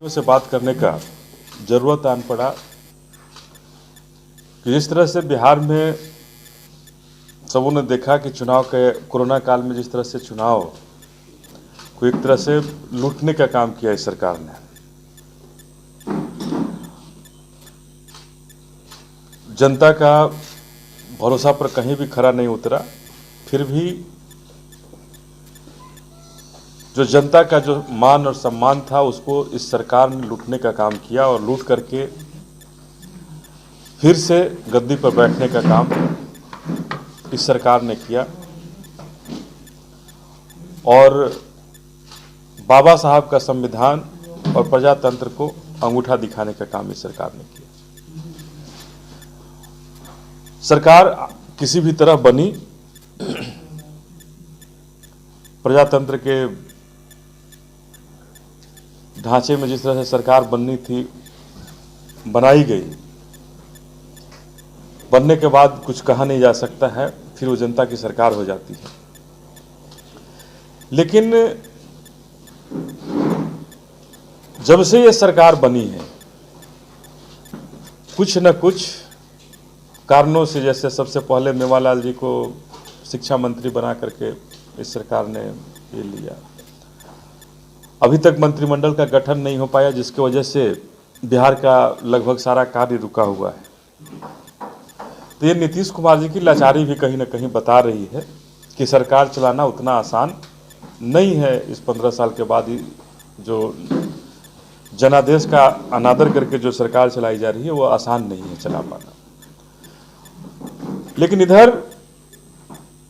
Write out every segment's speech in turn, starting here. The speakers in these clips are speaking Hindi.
से बात करने का जरूरत आन पड़ा कि जिस तरह से बिहार में सबों ने देखा कि चुनाव के कोरोना काल में जिस तरह से चुनाव को एक तरह से लूटने का काम किया इस सरकार ने। जनता का भरोसा पर कहीं भी खरा नहीं उतरा, फिर भी जो जनता का जो मान और सम्मान था उसको इस सरकार ने लूटने का काम किया और लूट करके फिर से गद्दी पर बैठने का काम इस सरकार ने किया और बाबा साहब का संविधान और प्रजातंत्र को अंगूठा दिखाने का काम इस सरकार ने किया। सरकार किसी भी तरह बनी, प्रजातंत्र के ढांचे में जिस तरह से सरकार बननी थी बनाई गई, बनने के बाद कुछ कहा नहीं जा सकता है, फिर वो जनता की सरकार हो जाती है। लेकिन जब से ये सरकार बनी है कुछ न कुछ कारणों से, जैसे सबसे पहले मेवालाल जी को शिक्षा मंत्री बना करके इस सरकार ने ये लिया, अभी तक मंत्रिमंडल का गठन नहीं हो पाया जिसकी वजह से बिहार का लगभग सारा कार्य रुका हुआ है। तो ये नीतीश कुमार जी की लाचारी भी कहीं ना कहीं बता रही है कि सरकार चलाना उतना आसान नहीं है। इस 15 साल के बाद जो जनादेश का अनादर करके जो सरकार चलाई जा रही है वो आसान नहीं है चला पाना। लेकिन इधर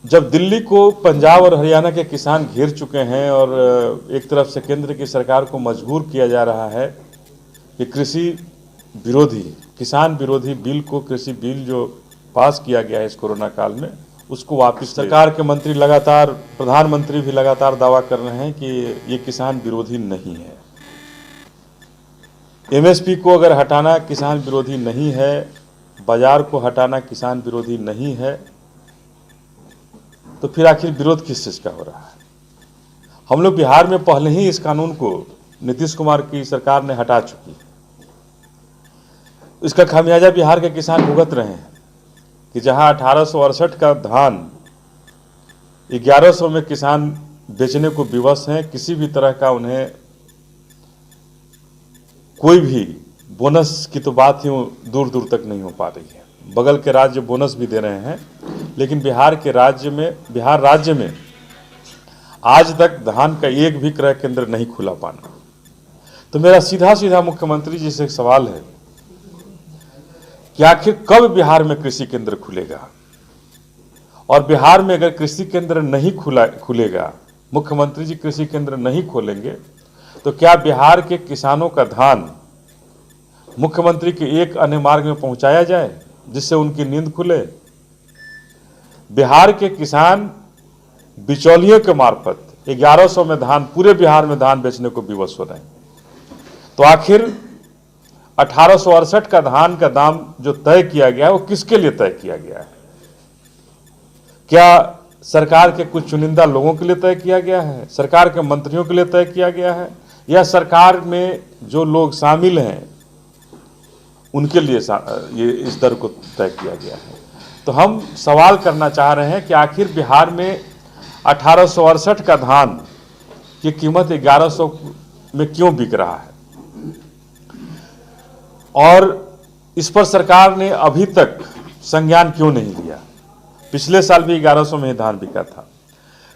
जब दिल्ली को पंजाब और हरियाणा के किसान घेर चुके हैं और एक तरफ से केंद्र की सरकार को मजबूर किया जा रहा है कि कृषि विरोधी, किसान विरोधी बिल को, कृषि बिल जो पास किया गया है इस कोरोना काल में, उसको वापस, सरकार के मंत्री लगातार, प्रधानमंत्री भी लगातार दावा कर रहे हैं कि ये किसान विरोधी नहीं है। एमएसपी को अगर हटाना किसान विरोधी नहीं है, बाजार को हटाना किसान विरोधी नहीं है, तो फिर आखिर विरोध किस चीज का हो रहा है? हम लोग बिहार में पहले ही इस कानून को नीतीश कुमार की सरकार ने हटा चुकी है। इसका खामियाजा बिहार के किसान भुगत रहे हैं कि जहां 1868 का धान 1100 में किसान बेचने को विवश हैं, किसी भी तरह का उन्हें कोई भी बोनस की तो बात ही दूर दूर तक नहीं हो पा रही है। बगल के राज्य बोनस भी दे रहे हैं, लेकिन बिहार राज्य में आज तक धान का एक भी क्रय केंद्र नहीं खुला पाना। तो मेरा सीधा सीधा मुख्यमंत्री जी से एक सवाल है कि आखिर कब बिहार में कृषि केंद्र खुलेगा? और बिहार में अगर कृषि केंद्र नहीं खुलेगा, मुख्यमंत्री जी कृषि केंद्र नहीं खोलेंगे, तो क्या बिहार के किसानों का धान मुख्यमंत्री के एक अन्य मार्ग में पहुंचाया जाए जिससे उनकी नींद खुले? बिहार के किसान बिचौलियों के मार्फत 1100 में धान, पूरे बिहार में धान बेचने को विवश हो रहे हैं। तो आखिर 1868 का धान का दाम जो तय किया गया है वो किसके लिए तय किया गया है? क्या सरकार के कुछ चुनिंदा लोगों के लिए तय किया गया है? सरकार के मंत्रियों के लिए तय किया गया है? या सरकार में जो लोग शामिल हैं उनके लिए ये इस दर को तय किया गया है? तो हम सवाल करना चाह रहे हैं कि आखिर बिहार में 1868 का धान की कीमत 1100 में क्यों बिक रहा है? और इस पर सरकार ने अभी तक संज्ञान क्यों नहीं लिया? पिछले साल भी 1100 में ही धान बिका था।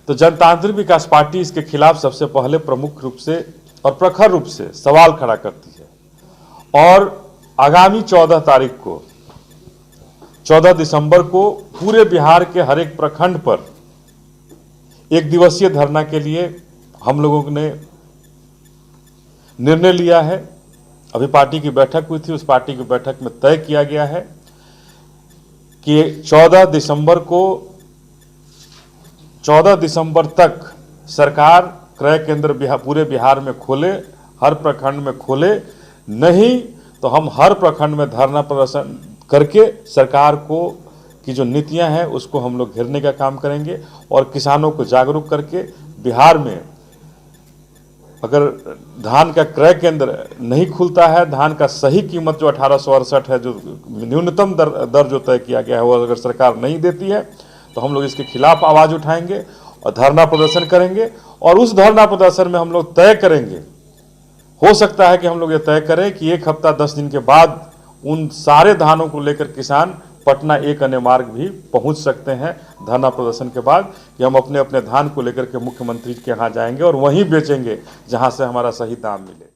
तो जनतांत्रिक विकास पार्टी इसके खिलाफ सबसे पहले प्रमुख रूप से और प्रखर रूप से सवाल खड़ा करती है और आगामी 14 दिसंबर को पूरे बिहार के हर एक प्रखंड पर एक दिवसीय धरना के लिए हम लोगों ने निर्णय लिया है। अभी पार्टी की बैठक हुई थी, उस पार्टी की बैठक में तय किया गया है कि 14 दिसंबर तक सरकार क्रय केंद्र पूरे बिहार में खोले, हर प्रखंड में खोले, नहीं तो हम हर प्रखंड में धरना प्रदर्शन करके सरकार को की जो नीतियां हैं उसको हम लोग घेरने का काम करेंगे और किसानों को जागरूक करके बिहार में अगर धान का क्रय केंद्र नहीं खुलता है, धान का सही कीमत जो 1868 है, जो न्यूनतम दर जो तय किया गया है, वो अगर सरकार नहीं देती है तो हम लोग इसके खिलाफ आवाज़ उठाएंगे और धरना प्रदर्शन करेंगे। और उस धरना प्रदर्शन में हम लोग तय करेंगे, हो सकता है कि हम लोग ये तय करें कि 1 हफ्ता 10 दिन के बाद उन सारे धानों को लेकर किसान पटना एक अन्य मार्ग भी पहुंच सकते हैं धरना प्रदर्शन के बाद, कि हम अपने अपने धान को लेकर के मुख्यमंत्री के यहाँ जाएंगे और वहीं बेचेंगे जहां से हमारा सही दाम मिले।